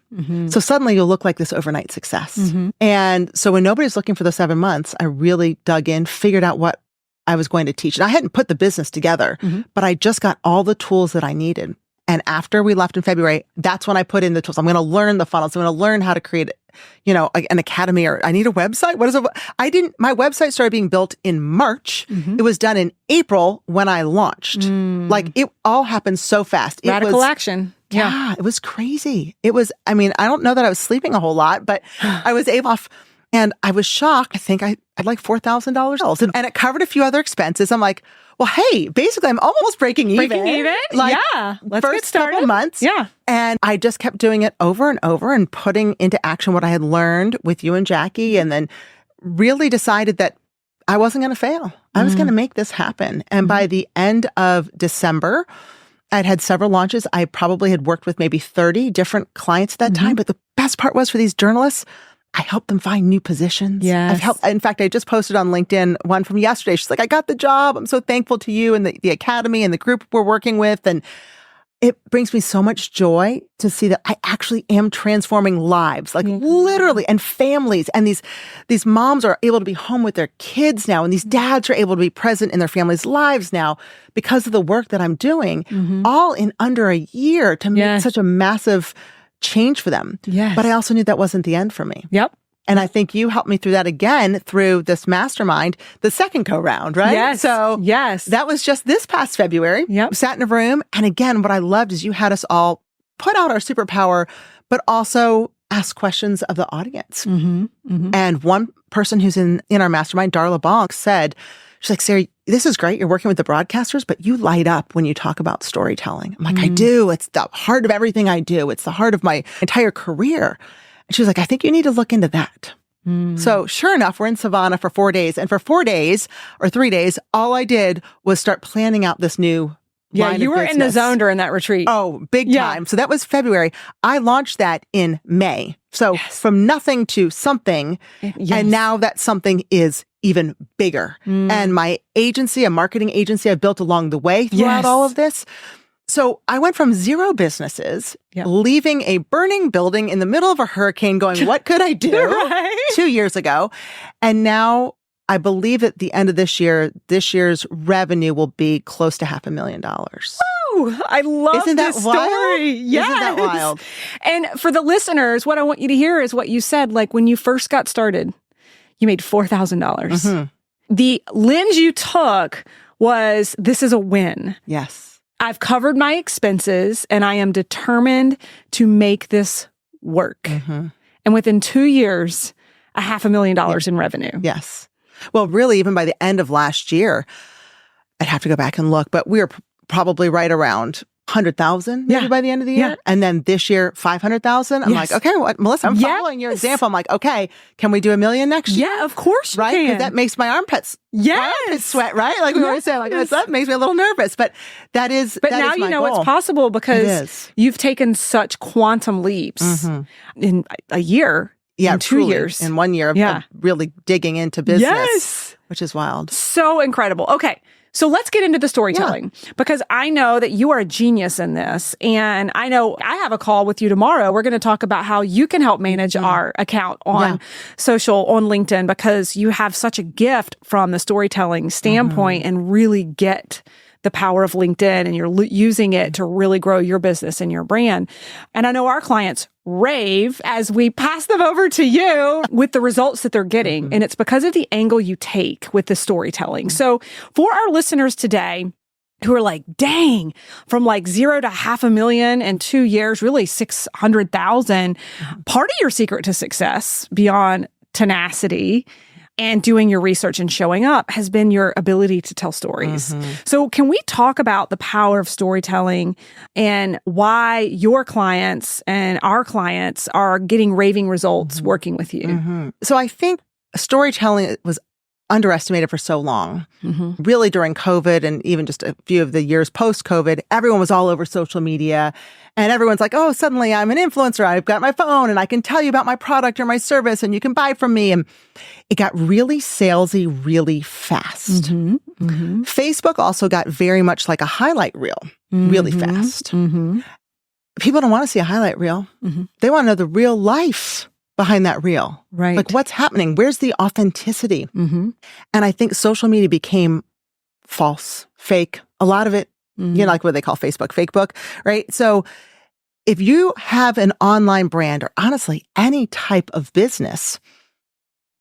So suddenly you'll look like this overnight success. And so when nobody's looking for the 7 months, I really dug in, figured out what I was going to teach. And I hadn't put the business together, but I just got all the tools that I needed. And after we left in February, that's when I put in the tools. I'm going to learn the funnels. I'm going to learn how to create, an academy, or I need a website. What is it? My website started being built in March. It was done in April when I launched. Like it all happened so fast. Radical action. Yeah, it was crazy. I don't know that I was sleeping a whole lot, but I was able to. And I was shocked. I think I had like $4,000 and it covered a few other expenses. I'm like, well, hey, basically I'm almost breaking even. Like, let's get started. Couple months. Yeah. And I just kept doing it over and over and putting into action what I had learned with you and Jackie, and then really decided that I wasn't going to fail. I was going to make this happen. And by the end of December, I'd had several launches. I probably had worked with maybe 30 different clients at that time. But the best part was for these journalists, I helped them find new positions. Yes. In fact, I just posted on LinkedIn one from yesterday. She's like, I got the job. I'm so thankful to you and the academy and the group we're working with. And it brings me so much joy to see that I actually am transforming lives, like literally, and families. And these moms are able to be home with their kids now. And these dads are able to be present in their families' lives now because of the work that I'm doing, all in under a year to make such a massive change for them. Yes. But I also knew that wasn't the end for me. Yep. And I think you helped me through that again through this mastermind, the second go-round, right? Yes. So that was just this past February. Yep. We sat in a room. And again, what I loved is you had us all put out our superpower, but also ask questions of the audience. And one person who's in our mastermind, Darla Bonk, said, she's like, Sarah, this is great. You're working with the broadcasters, but you light up when you talk about storytelling. I'm like, I do. It's the heart of everything I do. It's the heart of my entire career. And she was like, I think you need to look into that. So sure enough, we're in Savannah for 4 days. And for 4 days or 3 days, all I did was start planning out this new line you of were business. in the zone during that retreat. Oh, big time. So that was February. I launched that in May. So from nothing to something. And now that something is even bigger. And my agency, a marketing agency I built along the way throughout all of this. So I went from 0 businesses, leaving a burning building in the middle of a hurricane going, what could I do 2 years ago? And now I believe at the end of this year's revenue will be close to $500,000. Woo! I love this story. Wild? Yes. Isn't that wild? And for the listeners, what I want you to hear is what you said, like when you first got started, you made $4,000. The lens you took was, this is a win. Yes. I've covered my expenses and I am determined to make this work. And within 2 years, $500,000 in revenue. Yes. Well, really, even by the end of last year, I'd have to go back and look, but we were probably right around 100,000 maybe by the end of the year. And then this year, 500,000. I'm like, okay, Melissa, I'm following your example. I'm like, okay, can we do $1 million next year? Yeah, of course you can. Because that makes my armpits sweat, right? Like we always say, like that makes me a little nervous. But that is But now you know it's possible because you've taken such quantum leaps in a year. Yeah, in 2 years. In 1 year of really digging into business, which is wild. So incredible. Okay. So let's get into the storytelling because I know that you are a genius in this. And I know I have a call with you tomorrow. We're going to talk about how you can help manage our account on social, on LinkedIn, because you have such a gift from the storytelling standpoint and really get the power of LinkedIn and you're using it to really grow your business and your brand. And I know our clients rave as we pass them over to you with the results that they're getting. And it's because of the angle you take with the storytelling. So for our listeners today who are like, dang, from like 0 to $500,000 in 2 years, really 600,000, part of your secret to success beyond tenacity and doing your research and showing up has been your ability to tell stories. So can we talk about the power of storytelling and why your clients and our clients are getting raving results working with you? So I think storytelling was underestimated for so long. Really during COVID and even just a few of the years post-COVID, everyone was all over social media and everyone's like, oh, suddenly I'm an influencer. I've got my phone and I can tell you about my product or my service and you can buy from me. And it got really salesy really fast. Facebook also got very much like a highlight reel really fast. People don't want to see a highlight reel. They want to know the real life behind that reel. Right. Like what's happening? Where's the authenticity? And I think social media became false, fake. A lot of it, like what they call Facebook, fake book, right? So if you have an online brand or honestly any type of business,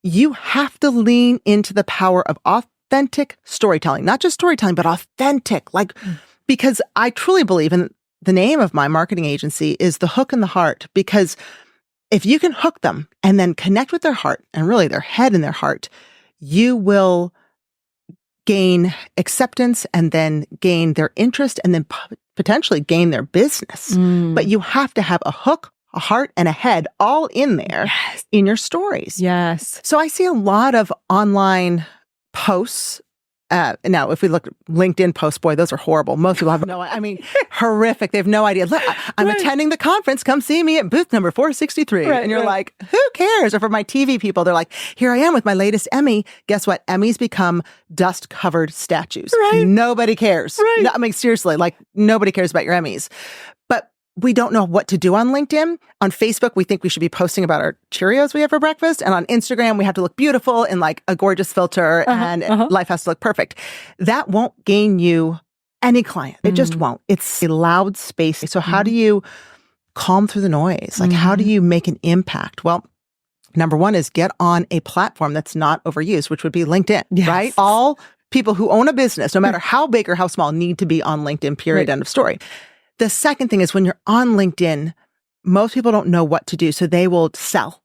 you have to lean into the power of authentic storytelling, not just storytelling, but authentic, because I truly believe in the name of my marketing agency is the hook in the heart, because if you can hook them and then connect with their heart and really their head and their heart, you will gain acceptance and then gain their interest and then potentially gain their business. But you have to have a hook, a heart, and a head all in there in your stories. Yes. So I see a lot of online posts. Now, if we look at LinkedIn posts, boy, those are horrible. Most people have horrific. They have no idea. Look, I'm attending the conference. Come see me at booth number 463. And you're like, who cares? Or for my TV people, they're like, here I am with my latest Emmy. Guess what? Emmys become dust-covered statues. Nobody cares. No, seriously, nobody cares about your Emmys. But we don't know what to do on LinkedIn. On Facebook, we think we should be posting about our Cheerios we have for breakfast. And on Instagram, we have to look beautiful in a gorgeous filter and life has to look perfect. That won't gain you any client. It just won't. It's a loud space. So how do you calm through the noise? How do you make an impact? Well, number one is get on a platform that's not overused, which would be LinkedIn, right? All people who own a business, no matter how big or how small, need to be on LinkedIn, period, end of story. The second thing is when you're on LinkedIn, most people don't know what to do. So they will sell.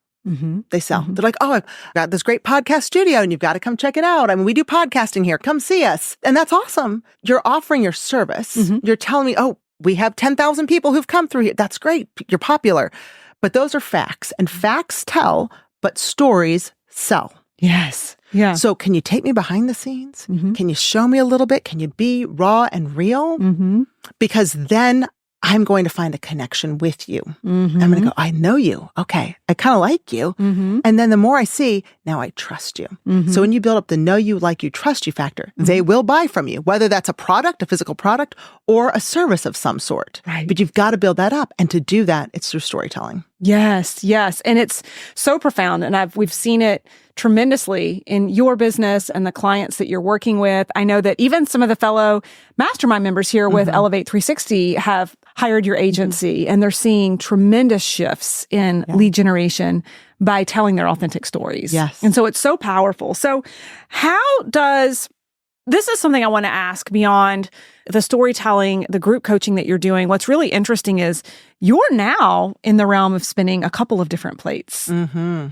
They sell. They're like, oh, I've got this great podcast studio and you've got to come check it out. We do podcasting here. Come see us. And that's awesome. You're offering your service. You're telling me, oh, we have 10,000 people who've come through here. That's great. You're popular. But those are facts. And facts tell, but stories sell. Yes. Yeah. So can you take me behind the scenes? Can you show me a little bit? Can you be raw and real? Because then I'm going to find a connection with you. I'm going to go, I know you. Okay. I kind of like you. And then the more I see, now I trust you. So when you build up the know you, like you, trust you factor, they will buy from you, whether that's a product, a physical product, or a service of some sort. But you've got to build that up. And to do that, it's through storytelling. Yes, yes. And it's so profound. And we've seen it tremendously in your business and the clients that you're working with. I know that even some of the fellow mastermind members here with Elevate 360 have hired your agency and they're seeing tremendous shifts in lead generation by telling their authentic stories. Yes. And so it's so powerful. So this is something I want to ask beyond the storytelling, the group coaching that you're doing. What's really interesting is you're now in the realm of spinning a couple of different plates.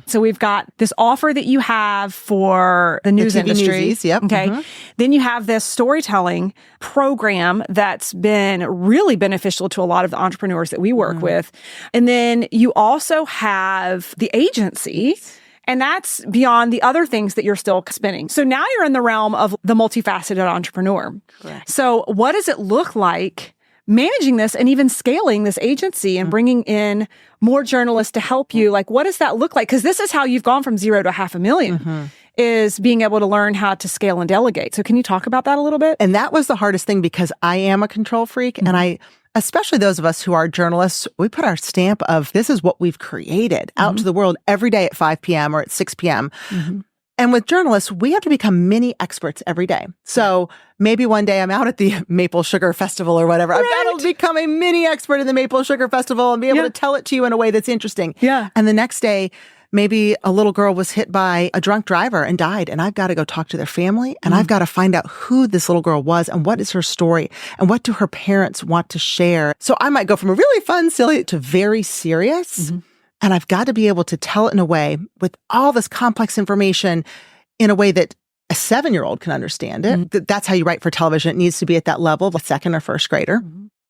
So we've got this offer that you have for the news industry. Newsies, yep. Okay. Then you have this storytelling program that's been really beneficial to a lot of the entrepreneurs that we work with. And then you also have the agency. And that's beyond the other things that you're still spinning. So now you're in the realm of the multifaceted entrepreneur. Correct. So what does it look like managing this and even scaling this agency and bringing in more journalists to help you? What does that look like? Because this is how you've gone from 0 to $500,000 is being able to learn how to scale and delegate. So can you talk about that a little bit? And that was the hardest thing because I am a control freak and especially those of us who are journalists, we put our stamp of this is what we've created out to the world every day at 5 p.m. or at 6 p.m. And with journalists, we have to become mini experts every day. So maybe one day I'm out at the Maple Sugar Festival or whatever. I've got to become a mini expert in the Maple Sugar Festival and be able to tell it to you in a way that's interesting. And the next day, maybe a little girl was hit by a drunk driver and died, and I've got to go talk to their family, and I've got to find out who this little girl was and what is her story and what do her parents want to share. So I might go from a really fun, silly to very serious, and I've got to be able to tell it in a way with all this complex information in a way that a 7-year-old can understand it. That's how you write for television. It needs to be at that level of a second or first grader,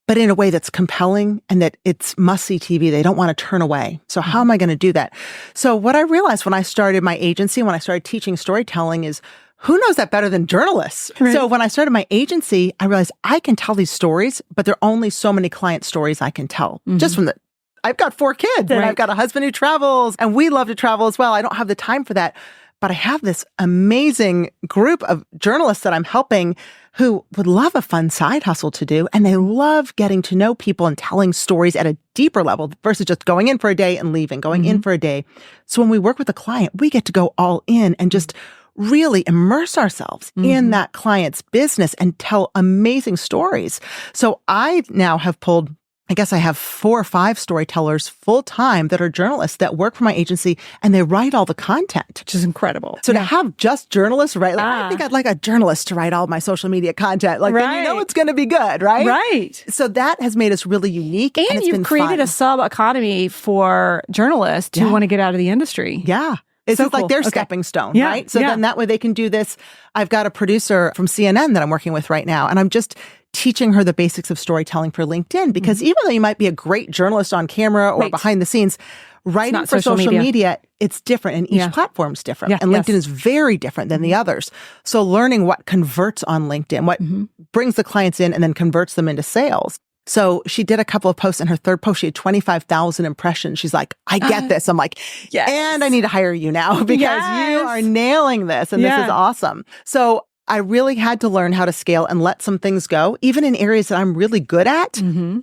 but in a way that's compelling and that it's must-see TV. They don't want to turn away. So how am I going to do that? So what I realized when I started my agency, when I started teaching storytelling is, who knows that better than journalists? Right. So when I started my agency, I realized I can tell these stories, but there are only so many client stories I can tell. Just from I've got 4 kids and I've got a husband who travels and we love to travel as well. I don't have the time for that. But I have this amazing group of journalists that I'm helping who would love a fun side hustle to do. And they love getting to know people and telling stories at a deeper level versus just going in for a day and leaving, going in for a day. So when we work with a client, we get to go all in and just really immerse ourselves in that client's business and tell amazing stories. So I now have pulled, I guess I have 4 or 5 storytellers full time that are journalists that work for my agency and they write all the content. Which is incredible. So to have just journalists write, I think I'd like a journalist to write all my social media content. Like, then you know it's going to be good, right? Right. So that has made us really unique. And it's you've been created fun. a sub-economy for journalists who want to get out of the industry. Yeah. It's So just like cool. their Okay. stepping stone, Yeah, right? So yeah. then that way they can do this. I've got a producer from CNN that I'm working with right now, and I'm just teaching her the basics of storytelling for LinkedIn because even though you might be a great journalist on camera or behind the scenes, writing not for social media, it's different and each Yeah. platform's different. Yeah, And yes. LinkedIn is very different than the others. So learning what converts on LinkedIn, what brings the clients in and then converts them into sales. So she did a couple of posts, and her third post, she had 25,000 impressions. She's like, I get this. I'm like, Yes. and I need to hire you now because you are nailing this and this is awesome. So I really had to learn how to scale and let some things go, even in areas that I'm really good at.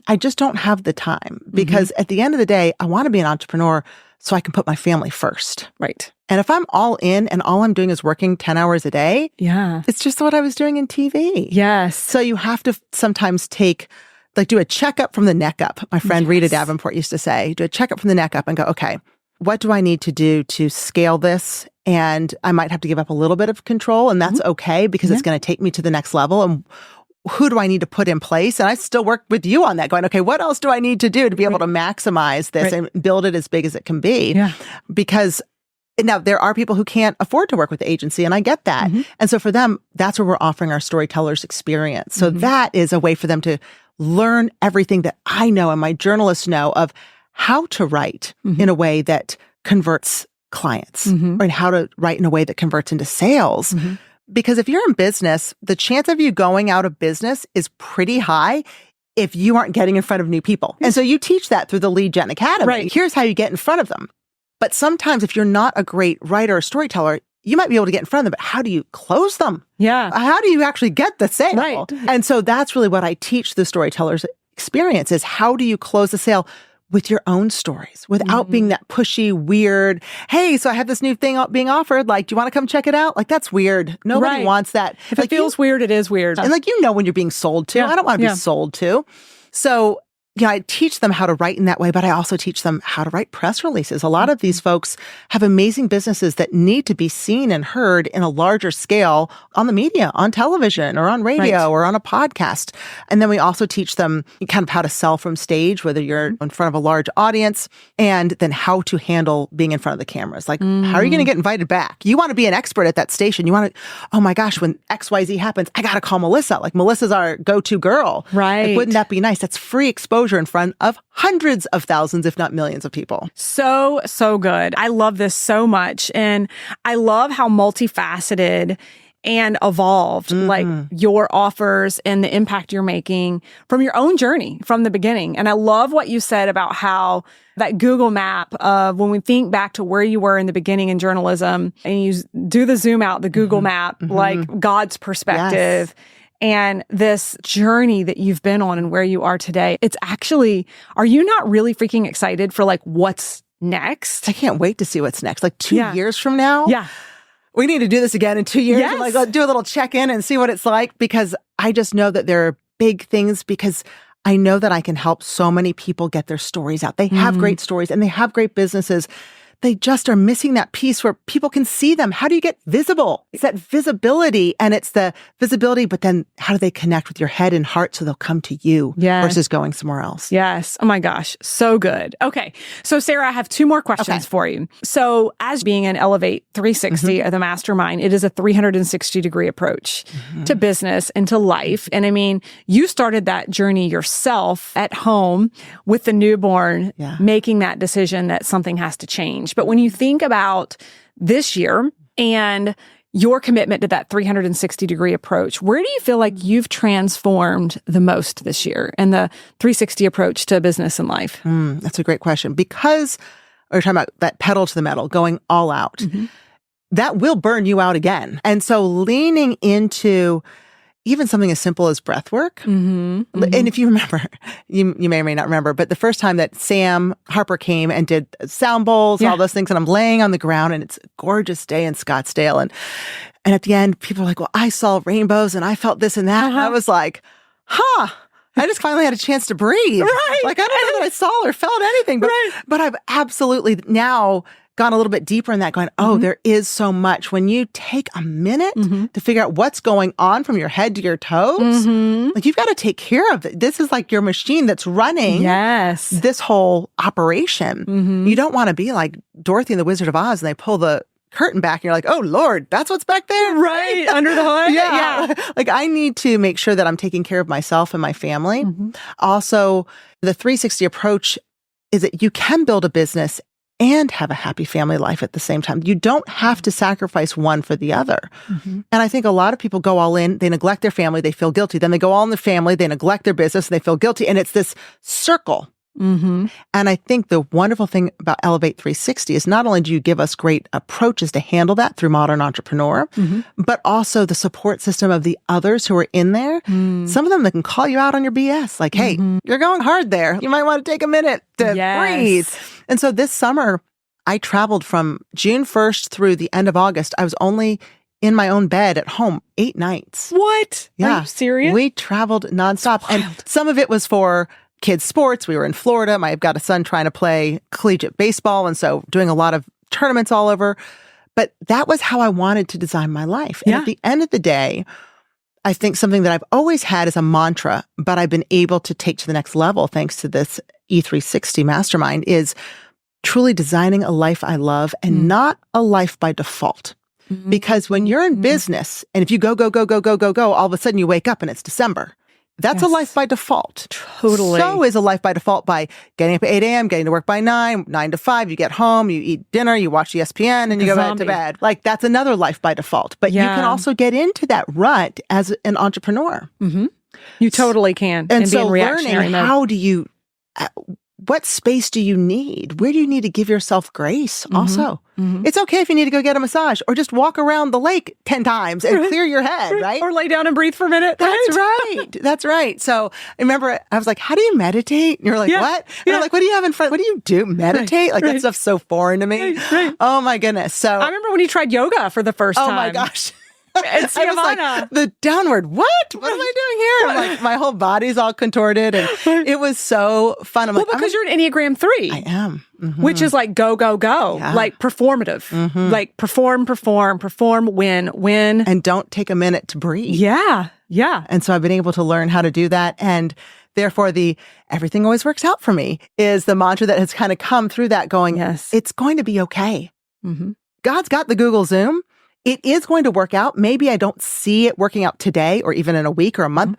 I just don't have the time because at the end of the day, I want to be an entrepreneur so I can put my family first. Right. And if I'm all in and all I'm doing is working 10 hours a day, it's just what I was doing in TV. Yes. So you have to sometimes do a checkup from the neck up. My friend Rita Davenport used to say, do a checkup from the neck up and go, okay, what do I need to do to scale this? And I might have to give up a little bit of control, and that's okay because it's going to take me to the next level. And who do I need to put in place? And I still work with you on that, going, okay, what else do I need to do to be able to maximize this and build it as big as it can be? Yeah. Because now, there are people who can't afford to work with the agency, and I get that. And so for them, that's where we're offering our storytellers experience. So that is a way for them to learn everything that I know and my journalists know of how to write in a way that converts clients or how to write in a way that converts into sales. Because if you're in business, the chance of you going out of business is pretty high if you aren't getting in front of new people. And so you teach that through the Lead Gen Academy. Right. Here's how you get in front of them. But sometimes if you're not a great writer or storyteller, you might be able to get in front of them, but how do you close them? Yeah. How do you actually get the sale? Right. And so that's really what I teach the storytellers experience is how do you close the sale with your own stories without being that pushy, weird, hey, so I have this new thing being offered. Like, do you want to come check it out? Like, that's weird. Nobody wants that. If it feels weird, it is weird. And when you're being sold to. I don't want to be sold to. So I teach them how to write in that way, but I also teach them how to write press releases. A lot of these folks have amazing businesses that need to be seen and heard in a larger scale on the media, on television or on radio or on a podcast. And then we also teach them kind of how to sell from stage, whether you're in front of a large audience, and then how to handle being in front of the cameras. Like, how are you going to get invited back? You want to be an expert at that station. You want to, oh my gosh, when XYZ happens, I got to call Melissa. Like, Melissa's our go-to girl. Right. Like, wouldn't that be nice? That's free exposure in front of hundreds of thousands, if not millions of people. So good. I love this so much. And I love how multifaceted and evolved like your offers and the impact you're making from your own journey from the beginning. And I love what you said about how that Google map of when we think back to where you were in the beginning in journalism and you do the zoom out, the Google map, like God's perspective. Yes. And this journey that you've been on and where you are today, it's actually, are you not really freaking excited for like what's next? I can't wait to see what's next. Like 2 years from now, we need to do this again in 2 years. Yes. And like, let's do a little check-in and see what it's like, because I just know that there are big things, because I know that I can help so many people get their stories out. They have great stories and they have great businesses they just are missing that piece where people can see them. How do you get visible? It's that visibility, and it's the visibility, but then how do they connect with your head and heart so they'll come to you versus going somewhere else? Yes. Oh my gosh. So good. Okay. So Sara, I have two more questions for you. So as being an Elevate 360 of the mastermind, it is a 360 degree approach to business and to life. And I mean, you started that journey yourself at home with the newborn, making that decision that something has to change. But when you think about this year and your commitment to that 360 degree approach, where do you feel like you've transformed the most this year and the 360 approach to business and life? That's a great question. Because we're talking about that pedal to the metal, going all out, that will burn you out again. And so leaning into even something as simple as breath work. And if you remember, you may or may not remember, but the first time that Sam Harper came and did sound bowls, all those things, and I'm laying on the ground and it's a gorgeous day in Scottsdale. And at the end, people are like, well, I saw rainbows and I felt this and that. And I was like, I just finally had a chance to breathe. Like, I don't know that I saw or felt anything, but I've absolutely now gone a little bit deeper in that, going, there is so much. When you take a minute to figure out what's going on from your head to your toes, like you've got to take care of it. This is like your machine that's running this whole operation. You don't want to be like Dorothy and the Wizard of Oz and they pull the curtain back and you're like, oh Lord, that's what's back there? Right, under the hood? Like I need to make sure that I'm taking care of myself and my family. Also, the 360 approach is that you can build a business and have a happy family life at the same time. You don't have to sacrifice one for the other. And I think a lot of people go all in, they neglect their family, they feel guilty. Then they go all in their family, they neglect their business, and they feel guilty. And it's this circle. And I think the wonderful thing about Elevate 360 is not only do you give us great approaches to handle that through Modern Entrepreneur, but also the support system of the others who are in there. Some of them that can call you out on your BS, like, hey, you're going hard there. You might want to take a minute to breathe. And so this summer, I traveled from June 1st through the end of August. I was only in my own bed at home 8 nights. What? Yeah. Are you serious? We traveled nonstop. And some of it was for kids' sports. We were in Florida. I've got a son trying to play collegiate baseball, and so doing a lot of tournaments all over. But that was how I wanted to design my life. And at the end of the day, I think something that I've always had as a mantra, but I've been able to take to the next level thanks to this E360 mastermind, is truly designing a life I love and not a life by default. Because when you're in business, and if you go, all of a sudden you wake up and it's December. That's a life by default. Totally. So is a life by default by getting up at 8 a.m., getting to work by 9 to 5, you get home, you eat dinner, you watch ESPN, and you go back to bed. Like, that's another life by default. But you can also get into that rut as an entrepreneur. You totally can. And so be in reactionary learning, how do you, what space do you need? Where do you need to give yourself grace also? It's okay if you need to go get a massage or just walk around the lake 10 times and clear your head, right? Or lay down and breathe for a minute. That's right. That's right. So I remember I was like, how do you meditate? And you're like, what? And you're like, what do you have in front? What do you do? Meditate? Like that stuff's so foreign to me. Oh my goodness. So I remember when you tried yoga for the first time. Oh my gosh. It's I was like, the downward, what am I doing here? I'm like, my whole body's all contorted. And it was so fun. I'm well, like, because you're an Enneagram 3. I am. Which is like go, like performative, like perform, win. And don't take a minute to breathe. Yeah. And so I've been able to learn how to do that. And therefore, the everything always works out for me is the mantra that has kind of come through that going, it's going to be okay. God's got the Google Zoom. It is going to work out. Maybe I don't see it working out today or even in a week or a month.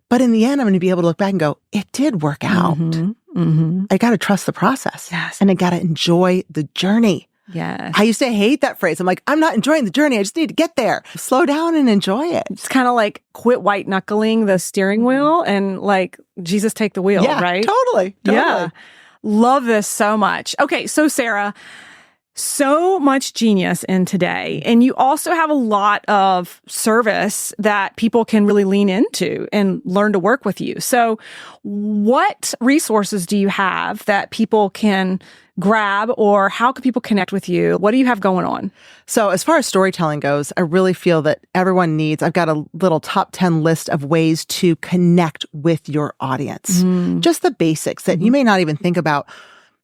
But in the end, I'm going to be able to look back and go, it did work out. I got to trust the process. And I got to enjoy the journey. I used to hate that phrase. I'm like, I'm not enjoying the journey. I just need to get there. Slow down and enjoy it. It's kind of like quit white knuckling the steering wheel and like Jesus take the wheel, right? Totally. Yeah. Love this so much. Okay. So Sara, so much genius in today. And you also have a lot of service that people can really lean into and learn to work with you. So what resources do you have that people can grab, or how can people connect with you? What do you have going on? So as far as storytelling goes, I really feel that everyone needs, I've got a little top 10 list of ways to connect with your audience. Just the basics that you may not even think about,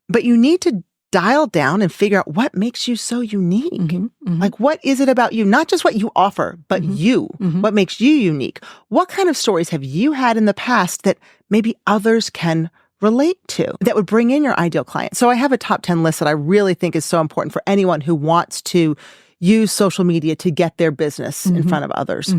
but you need to dial down and figure out what makes you so unique. Mm-hmm. Like, what is it about you? Not just what you offer, but you. What makes you unique? What kind of stories have you had in the past that maybe others can relate to that would bring in your ideal client? So I have a top 10 list that I really think is so important for anyone who wants to use social media to get their business in front of others.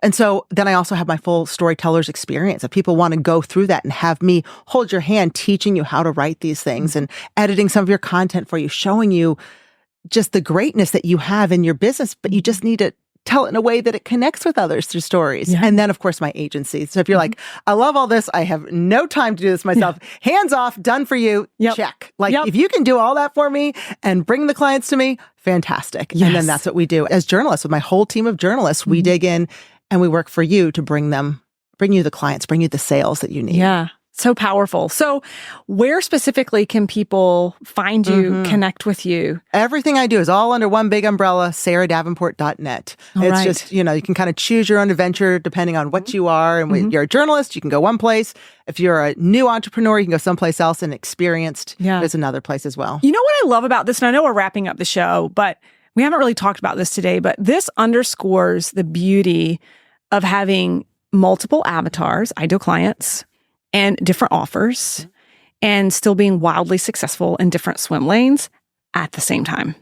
And so then I also have my full storytellers experience. If people want to go through that and have me hold your hand, teaching you how to write these things and editing some of your content for you, showing you just the greatness that you have in your business, but you just need to tell it in a way that it connects with others through stories. And then, of course, my agency. So if you're like, I love all this, I have no time to do this myself, hands off, done for you, check. Like, if you can do all that for me and bring the clients to me, fantastic. And then that's what we do. As journalists, with my whole team of journalists, we dig in and we work for you to bring you the clients, bring you the sales that you need. Yeah. So powerful. So where specifically can people find you, connect with you? Everything I do is all under one big umbrella, saradavenport.net. It's just, you can kind of choose your own adventure depending on what you are. And when you're a journalist, you can go one place. If you're a new entrepreneur, you can go someplace else, and experienced, there's another place as well. You know what I love about this? And I know we're wrapping up the show, but we haven't really talked about this today, but this underscores the beauty of having multiple avatars, ideal clients, and different offers, and still being wildly successful in different swim lanes at the same time.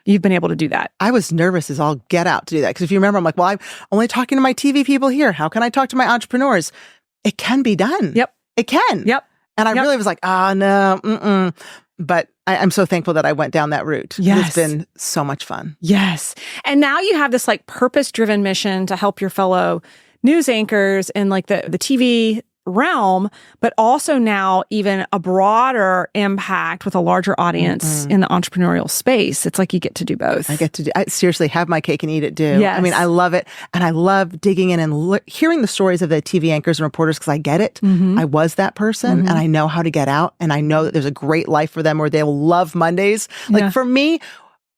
You've been able to do that. I was nervous as all get out to do that. Because if you remember, I'm like, well, I'm only talking to my TV people here. How can I talk to my entrepreneurs? It can be done. Yep. It can. Yep. And I really was like, no. But I'm so thankful that I went down that route. Yes. It's been so much fun. Yes. And now you have this like purpose-driven mission to help your fellow news anchors in like the TV realm, but also now even a broader impact with a larger audience in the entrepreneurial space. It's like you get to do both. I seriously have my cake and eat it too. Yes. I mean, I love it. And I love digging in and hearing the stories of the TV anchors and reporters because I get it. I was that person and I know how to get out. And I know that there's a great life for them where they'll love Mondays. Like for me,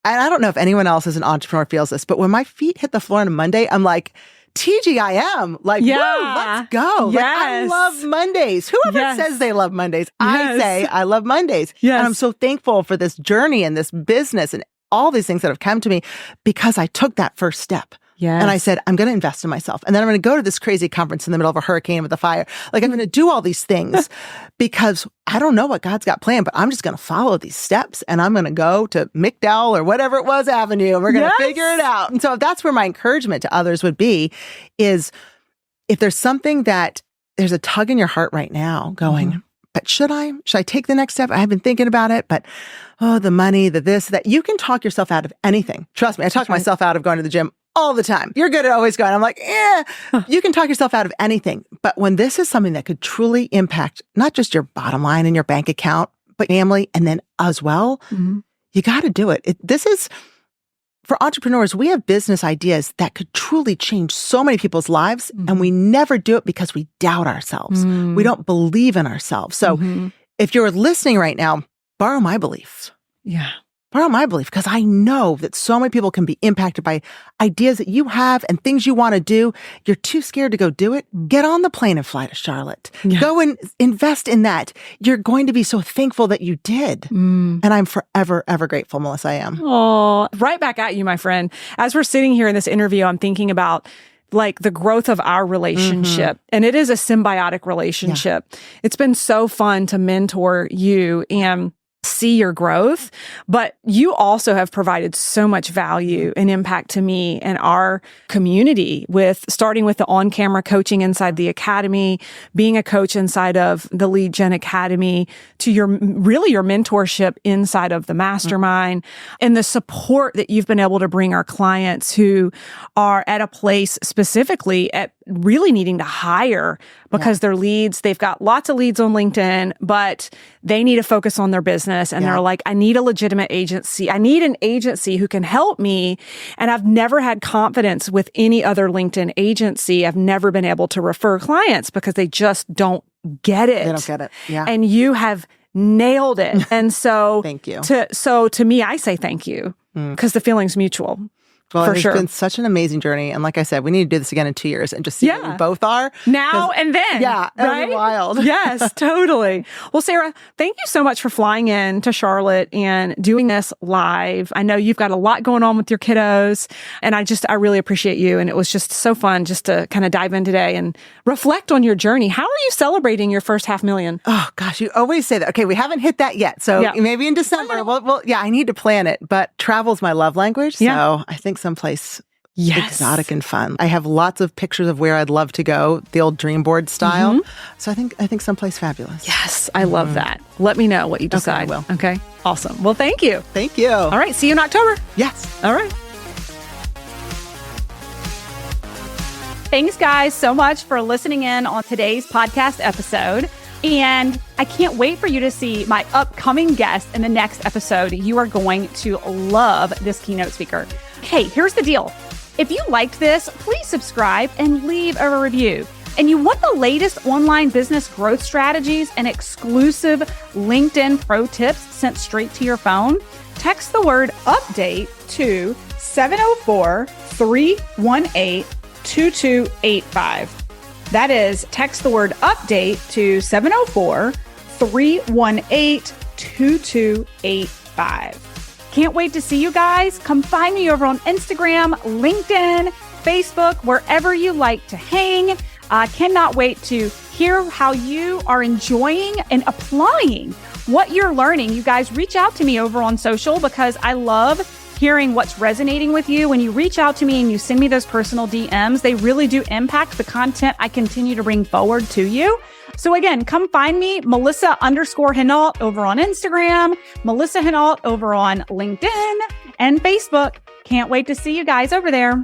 and I don't know if anyone else as an entrepreneur feels this, but when my feet hit the floor on a Monday, I'm like, TGIM, like, woo, let's go. Like, I love Mondays. Whoever says they love Mondays, I say I love Mondays. And I'm so thankful for this journey and this business and all these things that have come to me because I took that first step. And I said, I'm going to invest in myself. And then I'm going to go to this crazy conference in the middle of a hurricane with a fire. Like, I'm going to do all these things because I don't know what God's got planned, but I'm just going to follow these steps. And I'm going to go to McDowell or whatever it was Avenue, and we're going to figure it out. And so that's where my encouragement to others would be is if there's something that there's a tug in your heart right now going, but should I take the next step? I've been thinking about it, but the money, the this, that, you can talk yourself out of anything. Trust me, I talk myself out of going to the gym all the time. You're good at always going. I'm like, you can talk yourself out of anything. But when this is something that could truly impact not just your bottom line and your bank account, but family, and then as well, you got to do it. This is, for entrepreneurs, we have business ideas that could truly change so many people's lives, and we never do it because we doubt ourselves. We don't believe in ourselves. So if you're listening right now, borrow my beliefs. Borrow my belief, because I know that so many people can be impacted by ideas that you have and things you want to do. You're too scared to go do it. Get on the plane and fly to Charlotte. Go and invest in that. You're going to be so thankful that you did. And I'm forever, ever grateful, Melissa. I am. Oh, right back at you, my friend. As we're sitting here in this interview, I'm thinking about like the growth of our relationship. And it is a symbiotic relationship. It's been so fun to mentor you and see your growth, but you also have provided so much value and impact to me and our community with starting with the on-camera coaching inside the academy, being a coach inside of the Lead Gen Academy, to your mentorship inside of the mastermind, and the support that you've been able to bring our clients who are at a place specifically at really needing to hire because their leads, they've got lots of leads on LinkedIn, but they need to focus on their business. And they're like, I need a legitimate agency. I need an agency who can help me. And I've never had confidence with any other LinkedIn agency. I've never been able to refer clients because they just don't get it. They don't get it. Yeah. And you have nailed it. And so thank you. To me, I say thank you because the feeling's mutual. Well, for it's sure. been such an amazing journey. And like I said, we need to do this again in 2 years and just see where we both are. Now and then. Yeah, right? it'll be wild. Yes, totally. Well, Sara, thank you so much for flying in to Charlotte and doing this live. I know you've got a lot going on with your kiddos, and I really appreciate you. And it was just so fun just to kind of dive in today and reflect on your journey. How are you celebrating your first $500,000? Oh, gosh, you always say that. Okay, we haven't hit that yet. So maybe in December. Well, yeah, I need to plan it. But travel's my love language. So I think someplace exotic and fun. I have lots of pictures of where I'd love to go, the old dream board style. So I think someplace fabulous. Yes, I love that. Let me know what you decide. Okay, I will. Okay, awesome. Well, thank you. Thank you. All right, see you in October. Yes. All right. Thanks, guys, so much for listening in on today's podcast episode. And I can't wait for you to see my upcoming guest in the next episode. You are going to love this keynote speaker. Hey, here's the deal. If you liked this, please subscribe and leave a review. And you want the latest online business growth strategies and exclusive LinkedIn pro tips sent straight to your phone? Text the word update to 704-318-2285. That is, text the word update to 704-318-2285. Can't wait to see you guys. Come find me over on Instagram, LinkedIn, Facebook, wherever you like to hang. I cannot wait to hear how you are enjoying and applying what you're learning. You guys reach out to me over on social because I love hearing what's resonating with you. When you reach out to me and you send me those personal DMs, they really do impact the content I continue to bring forward to you. So again, come find me, Melissa_Hinault over on Instagram, Melissa Hinault over on LinkedIn and Facebook. Can't wait to see you guys over there.